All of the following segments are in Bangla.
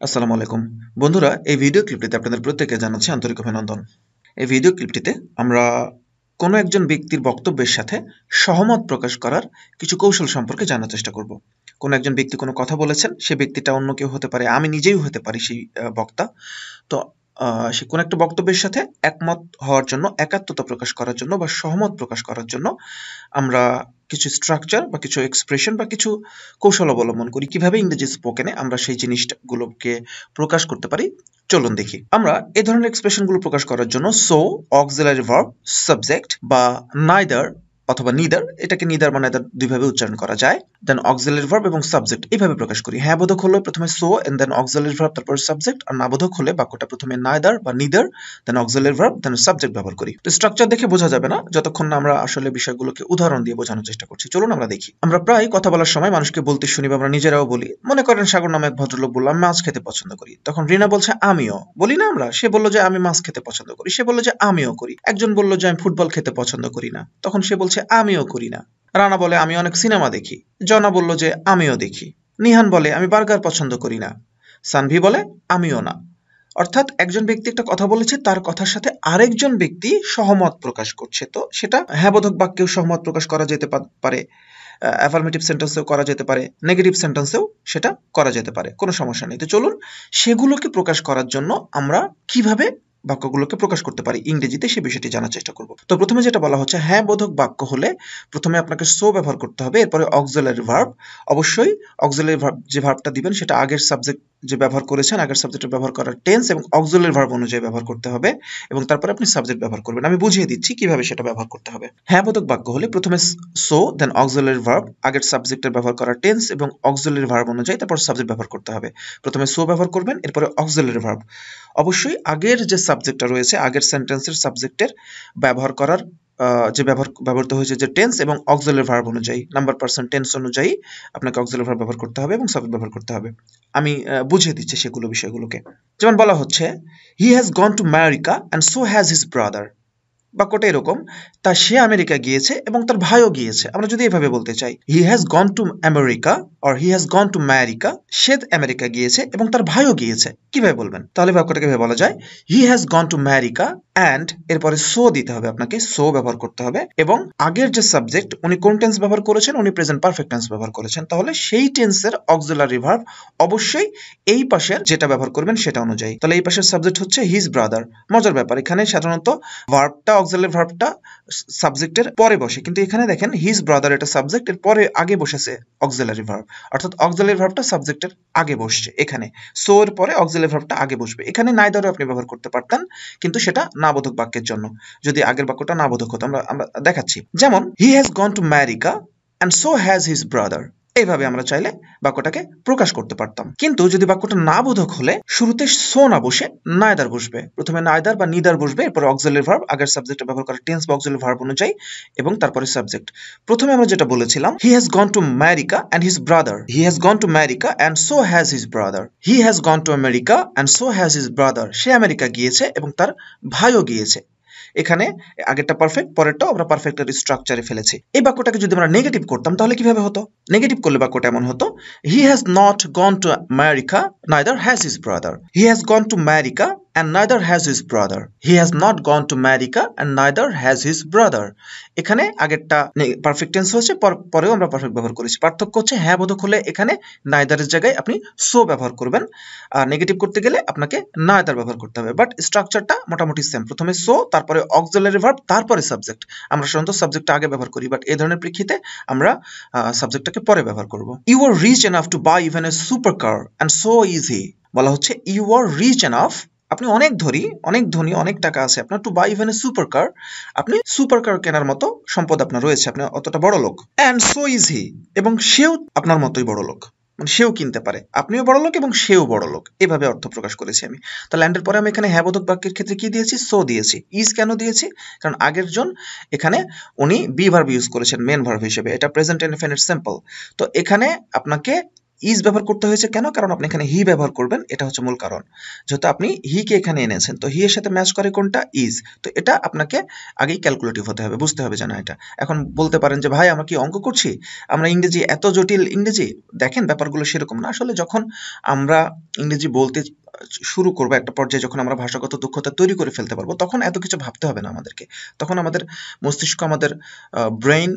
আসসালামু আলাইকুম বন্ধুরা, এই ভিডিও ক্লিপটিতে আপনাদের প্রত্যেককে জানাচ্ছি আন্তরিক অভিনন্দন। এই ভিডিও ক্লিপটিতে আমরা কোনো একজন ব্যক্তির বক্তব্যের সাথে সহমত প্রকাশ করার কিছু কৌশল সম্পর্কে জানার চেষ্টা করব। কোনো একজন ব্যক্তি কোনো কথা বলেছেন, সে ব্যক্তিটা অন্য কেউ হতে পারে, আমি নিজেও হতে পারি সেই বক্তা। তো সে কোনো একটা বক্তব্যের সাথে একমত হওয়ার জন্য, একাত্মতা প্রকাশ করার জন্য বা সহমত প্রকাশ করার জন্য আমরা কিছু স্ট্রাকচার বা কিছু এক্সপ্রেশন বা কিছু কৌশল অবলম্বন করি। কিভাবে ইংরেজি স্পোকেনে আমরা সেই জিনিসগুলোকে প্রকাশ করতে পারি, চলুন দেখি। আমরা এই ধরনের এক্সপ্রেশনগুলো প্রকাশ করার জন্য সো, অক্সিলারি ভার্ব, সাবজেক্ট বা নাইদার অথবা নিদার, এটাকে নিদার বা নাইদার দুইভাবে উচ্চারণ করা যায়। দেন অক্সিলারি ভার্ব এবং সাবজেক্ট এইভাবে প্রকাশ করি। হ্যাঁ বোধক হলে প্রথমে so and then auxiliary verb, তারপর সাবজেক্ট। আর না বোধক হলে বাক্যটা প্রথমে নাইদার বা neither, then auxiliary verb, then subject ব্যবহার করি। তো স্ট্রাকচার দেখে বোঝা যাবে না যতক্ষণ না আমরা আসলে বিষয়গুলোকে উদাহরণ দিয়ে বোঝানোর চেষ্টা করছি। চলুন আমরা দেখি। আমরা প্রায় কথা বলার সময় মানুষকে বলতে শুনি বা আমরা নিজেরাও বলি। মনে করেন সাগর নামে এক ভদ্রলোক বললাম মাছ খেতে পছন্দ করি, তখন রিনা বলছে আমিও। বলি না আমরা? সে বলল যে আমি মাছ খেতে পছন্দ করি, সে বলল যে আমিও করি। একজন বলল যে আমি ফুটবল খেতে পছন্দ করি না, তখন সে বলছে আমিও করি না। রানা বলে আমি অনেক সিনেমা দেখি। জনা বলল যে আমিও দেখি। নিহান বলে আমি বার্গার পছন্দ করি না। সানভি বলে আমিও না। অর্থাৎ একজন ব্যক্তি একটা কথা বলেছে, তার কথার সাথে আরেকজন ব্যক্তি সহমত প্রকাশ করছে। তো সেটা হ্যাঁবোধক বাক্যেও সহমত প্রকাশ করা যেতে পারে, অ্যাফার্মেটিভ সেন্টেন্সেও করা যেতে পারে, নেগেটিভ সেন্টেন্সেও সেটা করা যেতে পারে, কোনো সমস্যা নেই। তো চলুন সেগুলোকে প্রকাশ করার জন্য আমরা কিভাবে বাক্যগুলোকে প্রকাশ করতে পারি ইংরেজিতে, সে বিষয়টি জানার চেষ্টা করব। তো প্রথমে যেটা বলা হচ্ছে, হ্যাঁ বোধক বাক্য হলে প্রথমে আপনাকে সো ব্যবহার করতে হবে, এরপরে অক্সিলারি ভার্ব। অবশ্যই অক্সিলারি ভার্ব, যে ভার্বটা দিবেন সেটা আগের সাবজেক্ট যে ব্যবহার করেছেন, আগের সাবজেক্টে ব্যবহার করার টেন্স এবং অক্সিলারি ভার্ব অনুযায়ী ব্যবহার করতে হবে, এবং তারপরে আপনি সাবজেক্ট ব্যবহার করবেন। আমি বুঝিয়ে দিচ্ছি কিভাবে সেটা ব্যবহার করতে হবে। হ্যাঁ বোধক বাক্য হলে প্রথমে সো, দেন অক্সিলারি ভার্ব, আগের সাবজেক্টের ব্যবহার করা টেন্স এবং অক্সিলারি ভার্ব অনুযায়ী তারপর সাবজেক্ট ব্যবহার করতে হবে। প্রথমে সো ব্যবহার করবেন, এরপরে অক্সিলারি ভার্ব। অবশ্যই আগের যে সাবজেক্টটা রয়েছে, আগের সেন্টেন্সের সাবজেক্টের ব্যবহার করার যে ব্যবহৃত হয়েছে যে টেন্স এবং অক্সিলারি ভার্ব অনুযায়ী, নাম্বার পারসন টেন্স অনুযায়ী আপনাকে অক্সিলারি ভার্ব ব্যবহার করতে হবে এবং সাবজেক্ট ব্যবহার করতে হবে। আমি বুঝিয়ে দিচ্ছি সেগুলো বিষয়গুলোকে। যেমন বলা হচ্ছে, he has gone to America and so has his brother. বাক্যটা এরকম, সে আমেরিকা গিয়েছে এবং তার ভাইও গিয়েছে। আমরা যদি এভাবে বলতে চাই, he has gone to America or he has gone to America, say America গিয়েছে এবং তার ভাইও গিয়েছে। কিভাবে বলবেন? তাহলে বাক্যটাকে এভাবে বলা যায়, he has gone to America and, এরপরে সো দিতে হবে, আপনাকে সো ব্যবহার করতে হবে, এবং আগের যে সাবজেক্ট উনি কোন টেন্স ব্যবহার করেছেন, উনি প্রেজেন্ট পারফেক্ট টেন্স ব্যবহার করেছেন। তাহলে সেই টেন্সের অক্সিলারি ভার্ব অবশ্যই এই পাশের যেটা ব্যবহার করবেন সেটা অনুযায়ী। তাহলে এই পাশের সাবজেক্ট হচ্ছে হিজ ব্রাদার। মজার ব্যাপার, এখানে সাধারণত ভার্বটা, অক্সিলারি ভার্বটা সাবজেক্টের পরে বসে, কিন্তু এখানে দেখেন হিজ ব্রাদার এটা সাবজেক্ট, এর পরে আগে বসেছে অক্সিলারি ভার্ব, অর্থাৎ অক্সিলারি ভার্বটা সাবজেক্টের আগে বসছে এখানে। সো এর পরে অক্সিলারি ভার্বটা আগে বসবে। এখানে নাইদারও আপনি ব্যবহার করতে পারতেন, কিন্তু সেটা না বোধক বাক্যের জন্য। যদি আগের বাক্যটা না বোধক হতো, আমরা দেখাচ্ছি। যেমন he has gone to America and so has his brother. এইভাবে আমরা চাইলে বাক্যটাকে প্রকাশ করতে পারতাম। কিন্তু যদি বাক্যটা না বোধক হলে শুরুতে সো না বসে নাইদার বসবে। প্রথমে নাইদার বা নিদার বসবে, এরপর অক্সিলারি ভার্ব আগের সাবজেক্টে ব্যবহার করা টেন্স বা অক্সিলারি ভার্ব অনুযায়ী, এবং তারপরে সাবজেক্ট। প্রথমে আমরা যেটা বলেছিলাম, he has gone to America and his brother, he has gone to America and so has his brother, he has gone to America and so has his brother, say America গিয়েছে এবং তার ভাইও গিয়েছে। এখানে আগেরটা পারফেক্ট, পরেরটাও আমরা পারফেক্টের স্ট্রাকচারে ফেলেছি। এই বাক্যটাকে যদি আমরা নেগেটিভ করতাম তাহলে কিভাবে হতো? নেগেটিভ করলে বাক্যটা এমন হতো, he has not gone to America neither has his brother, he has gone to America and neither has his brother, he has not gone to America and neither has his brother। এখানে আগেরটা পারফেক্ট টেন্স হয়েছে, পরেও আমরা পারফেক্ট ব্যবহার করেছি। পার্থক্য হচ্ছে হ্যাঁ বোধক হলে এখানে নাইদারের জায়গায় আপনি সো ব্যবহার করবেন, আর নেগেটিভ করতে গেলে আপনাকে নাইদার ব্যবহার করতে হবে। বাট স্ট্রাকচারটা মোটামুটি সেম, প্রথমে সো, তারপরে অক্সিলারি ভার্ব, তারপরে সাবজেক্ট। আমরা সাধারণত সাবজেক্টটা আগে ব্যবহার করি, বাট এই ধরনের প্রেক্ষিতে আমরা সাবজেক্টটাকে পরে ব্যবহার করব। You are rich enough to buy even a super car and so is he. বলা হচ্ছে ইউ আর রিচ এনাফ, আপনি অনেক ধনী, অনেক টাকা আছে আপনার, to buy even a super car, আপনি সুপার কার কেনার মতো সম্পদ আপনার রয়েছে, আপনি অতটা বড় লোক। অ্যান্ড সো ইজ হি, এবং সেও আপনার মতোই বড় লোক, মানে সেও কিনতে পারে, আপনিও বড় লোক এবং সেও বড় লোক। এভাবে অর্থ প্রকাশ করেছি আমি। তাহলে অ্যান্ডের পরে আমি এখানে হ্যাবোধক বাক্যের ক্ষেত্রে কি দিয়েছি? সো দিয়েছি। ইজ কেন দিয়েছি? কারণ আগের জন এখানে উনি বি ভার্ব ইউজ করেছেন মেন ভার্ব হিসেবে, এটা প্রেজেন্ট ইনডেফিনিট সিম্পল। তো এখানে আপনাকে ইজ ব্যবহার করতে হয়েছে কেন? কারণ আপনি এখানে হি ব্যবহার করবেন, এটা হচ্ছে মূল কারণ। যেহেতু আপনি হি কে এখানে এনেছেন, তো হি এর সাথে ম্যাচ করে কোনটা? ইজ। তো এটা আপনাকে আগেই ক্যালকুলেটিভ হতে হবে, বুঝতে হবে জানা এটা। এখন বলতে পারেন যে ভাই আমরা কি অঙ্ক করছি, আমরা ইংরেজি এত জটিল ইংরেজি? দেখেন ব্যাপারগুলো সেরকম না। আসলে যখন আমরা ইংরেজি বলতে শুরু করবো একটা পর্যায়ে, যখন আমরা ভাষাগত দক্ষতা তৈরি করে ফেলতে পারবো, তখন এত কিছু ভাবতে হবে না আমাদেরকে। তখন আমাদের মস্তিষ্ক, আমাদের ব্রেইন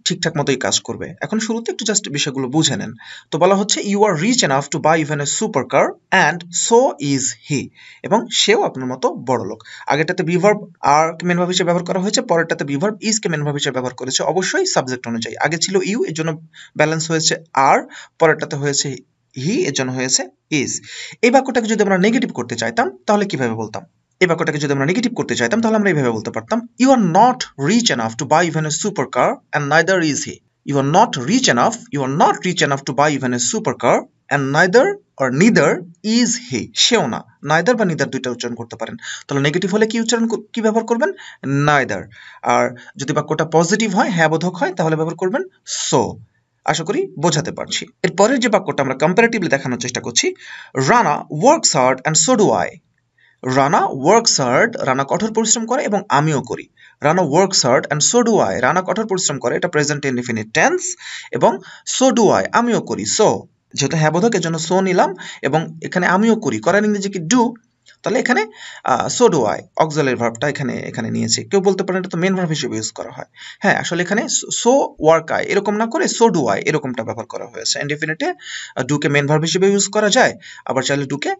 ঠিকঠাক মতোই কাজ করবে। এখন শুরুতে একটু জাস্ট বিষয়গুলো বুঝে নেন। তো বলা হচ্ছে you are rich enough to buy even a super car and so is he, এবং সেও আপনার মতো বড় লোক। আগেরটাতে বিভার্ব আর কে মেন ভার্ব হিসেবে ব্যবহার করা হয়েছে, পরেরটাতে বিভার্ব ইজ কে মেন ভার্ব হিসেবে ব্যবহার করেছে, অবশ্যই সাবজেক্ট অনুযায়ী। আগে ছিল ইউ, এর জন্য ব্যালেন্স হয়েছে আর, পরেরটাতে হয়েছে হি, এর জন্য হয়েছে ইজ। এই বাক্যটাকে যদি আমরা নেগেটিভ করতে চাইতাম তাহলে কিভাবে বলতাম? এই বাক্যটাকে যদি আমরা নেগেটিভ করতে চাইতাম তাহলে আমরা এইভাবে বলতে পারতাম, you are not rich enough to buy even a super car and neither is he. You are not rich enough, you are not rich enough to buy even a supercar, and neither is he. সেও না, neither বা neither দুইটা উচ্চারণ করতে পারেন। তাহলে নেগেটিভ হলে কি উচ্চারণ কি ব্যবহার করবেন? neither। আর যদি বাক্যটা পজিটিভ হয়, হ্যাঁ বোধক হয়, তাহলে ব্যবহার করবেন so। আশা করি বোঝাতে পারছি। এরপরের যে বাক্যটা আমরা কম্পারেটিভলি দেখানোর চেষ্টা করছি, Rana works hard and so do I. Rana works hard, Rana কঠোর পরিশ্রম করে এবং আমিও করি। Rana works hard and so do I, Rana কঠোর পরিশ্রম করে, এটা প্রেজেন্ট ইনডিফিনিট টেন্স, এবং সো ডু আই, আমিও করি। সো যেহেতু হ্যাঁ বোধক, এর জন্য সো নিলাম, এবং এখানে আমিও করি, করার ইংরেজি কি ডু, তাহলে এখানে সো ডু আই অক্সিলারি ভার্বটা এখানে নিয়েছি। কেউ বলতে পারেন এটা তো মেন ভার্ব হিসেবে ইউজ করা হয়। হ্যাঁ, আসলে এখানে সো ওয়ার্ক আই এরকম না করে সো ডু আই এরকমটা ব্যবহার করা হয়েছে। ইনডিফিনিটে ডুকে মেন ভার্ব হিসেবে ইউজ করা যায়, আবার চাইলে ডুকে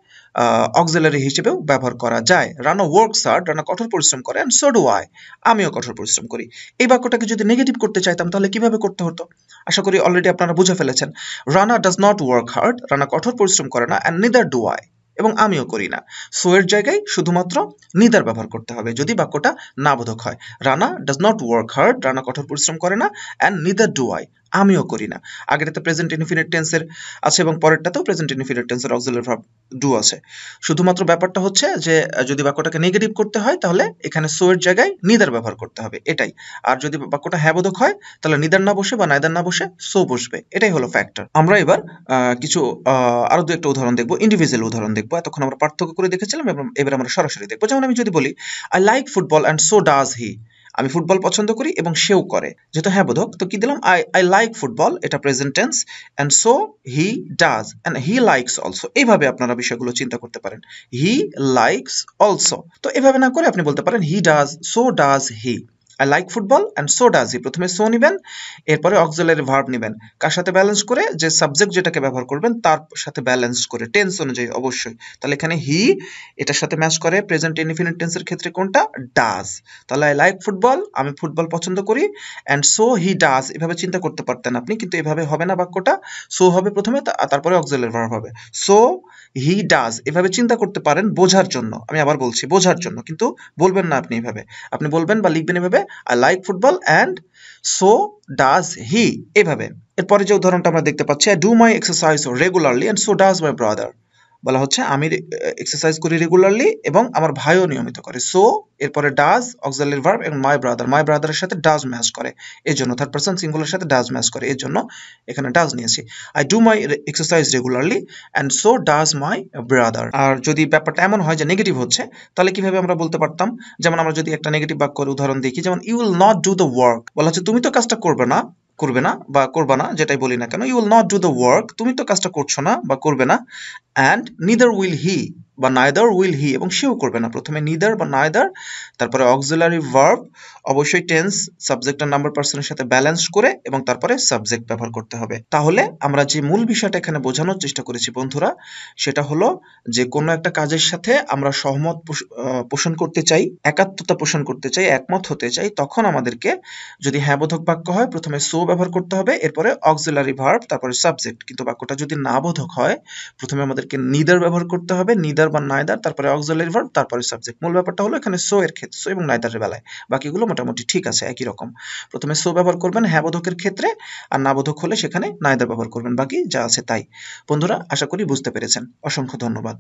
অক্সিলারি হিসেবেও ব্যবহার করা যায়। রানা ওয়ার্কস হার্ড, রানা কঠোর পরিশ্রম করে, এন্ড সো ডু আই, আমিও কঠোর পরিশ্রম করি। এই বাক্যটাকে যদি নেগেটিভ করতে চাইতাম তাহলে কিভাবে করতে হতো? আশা করি অলরেডি আপনারা বুঝে ফেলেছেন। Rana does not work hard, Rana কঠোর পরিশ্রম করে না, অ্যান্ড নিদার ডু আই, এবং আমিও করি না। সো এর জায়গায় শুধুমাত্র নিদার ব্যবহার করতে হবে যদি বাক্যটা না বোধক হয়। Rana does not work hard, Rana কঠোর পরিশ্রম করে না, অ্যান্ড নিদার ডু আই, আমিও করি না। আগেরটাতে প্রেজেন্ট ইনডিফিনিট টেন্সের আছে এবং পরেরটাতেও প্রেজেন্ট ইনডিফিনিট টেন্সের অক্সিলারি ভার্ব ডু আছে। শুধুমাত্র ব্যাপারটা হচ্ছে যে যদি বাক্যটাকে নেগেটিভ করতে হয় তাহলে এখানে সো এর জায়গায় নিদার ব্যবহার করতে হবে, এটাই। আর যদি বাক্যটা হ্যাঁ বোধক হয় তাহলে নিদার না বসে বা নাইদার না বসে সো বসবে, এটাই হলো ফ্যাক্টর। আমরা এবার কিছু আরো দু একটা উদাহরণ দেখবো, ইন্ডিভিজুয়াল উদাহরণ দেখবো। এতক্ষণ আমরা পার্থক্য করে দেখেছিলাম এবং এবার আমরা সরাসরি দেখবো। যেমন আমি যদি বলি I like football and so does he, আমি ফুটবল পছন্দ করি এবং সেও করে। যেহেতু হ্যাঁ বোধক, তো কি দিলাম? আই লাইক ফুটবল, এটা present tense, and so he does, and he likes also. এইভাবে আপনারা বিষয়গুলো চিন্তা করতে পারেন, হি লাইকস অলসো। তো এভাবে না করে আপনি বলতে পারেন he does, so does he. I like football and so does he, প্রথমে সো নিবেন, এরপরে অক্সিলারি ভার্ব নিবেন। কার সাথে ব্যালেন্স করে? যে সাবজেক্ট যেটাকে ব্যবহার করবেন তার সাথে ব্যালেন্স করে, টেন্স অনুযায়ী অবশ্যই। তাহলে এখানে হি এটার সাথে ম্যাচ করে, প্রেজেন্ট ইনডিফিনিট টেন্সের ক্ষেত্রে কোনটা? ডাজ। তাহলে আই লাইক ফুটবল, আমি ফুটবল পছন্দ করি, অ্যান্ড সো হি ডাজ। এভাবে চিন্তা করতে পারতেন আপনি, কিন্তু এভাবে হবে না বাক্যটা। সো হবে প্রথমে, তারপরে অক্সিলারি ভার্ব হবে। সো হি ডাজ, এভাবে চিন্তা করতে পারেন বোঝার জন্য। আমি আবার বলছি, বোঝার জন্য, কিন্তু বলবেন না আপনি এভাবে। আপনি বলবেন বা লিখবেন এভাবে, I like football and so does he, এভাবে। এরপরে যে উদাহরণটা আমরা দেখতে পাচ্ছি, I do my exercise regularly and so does my brother. বলা হচ্ছে আমি এক্সারসাইজ করি রেগুলারলি এবং আমার ভাইও নিয়মিত করে। সো এরপরে ডাজ অক্সিলারি ভার্ব এবং মাই ব্রাদারের সাথে ডাজ ম্যাচ করে, এর জন্য থার্ড পারসন সিঙ্গুলার সাথে ডাজ ম্যাচ করে, এর জন্য এখানে ডাজ নিয়েছি। I do my exercise regularly and so does my brother. আর যদি ব্যাপারটা এমন হয় যে নেগেটিভ হচ্ছে, তাহলে কিভাবে আমরা বলতে পারতাম? যেমন আমরা যদি একটা নেগেটিভ বাক্যের উদাহরণ দেখি, যেমন you will not do the work. বলা হচ্ছে তুমি তো কাজটা করবে না বা করবা না, যেটাই বলি না কেন, you will not do the work, তুমি তো কাজটা করছো না বা করবে না, অ্যান্ড নিদার উইল হি বা নাইদার উইল হি, এবং সেও করবে না। প্রথমে নিদার বা নাইদার, তারপরে অক্সিলারি ভার্ব, অবশ্যই টেন্স সাবজেক্ট আর নাম্বার পার্সনের সাথে ব্যালেন্স করে, এবং তারপরে সাবজেক্ট ব্যবহার করতে হবে। তাহলে আমরা যে মূল বিষয়টা এখানে বোঝানোর চেষ্টা করেছি বন্ধুরা, সেটা হলো যে কোনো একটা কাজের সাথে আমরা সহমত পোষণ করতে চাই, একাত্মতা পোষণ করতে চাই, একমত হতে চাই, তখন আমাদেরকে যদি হ্যাঁ বোধক বাক্য হয় প্রথমে সো ব্যবহার করতে হবে, এরপরে অক্সিলারি ভার্ব, তারপরে সাবজেক্ট। কিন্তু বাক্যটা যদি না বোধক হয় প্রথমে আমাদেরকে নিদার ব্যবহার করতে হবে, নিদার বা নাইদার, তারপরে অক্সিলারি ভার্ব, তারপরে সাবজেক্ট। মূল ব্যাপারটা হলো এখানে সো এর ক্ষেত্রে, সো এবং নাইদারের বেলায় বাকিগুলো মোটামুটি ঠিক আছে, একই রকম। প্রথমে সো ব্যবহার করবেন হ্যাঁ বোধকের ক্ষেত্রে, আর না বোধক হলে সেখানে নাইদার ব্যবহার করবেন, বাকি যা আছে তাই। বন্ধুরা, আশা করি বুঝতে পেরেছেন। অসংখ্য ধন্যবাদ।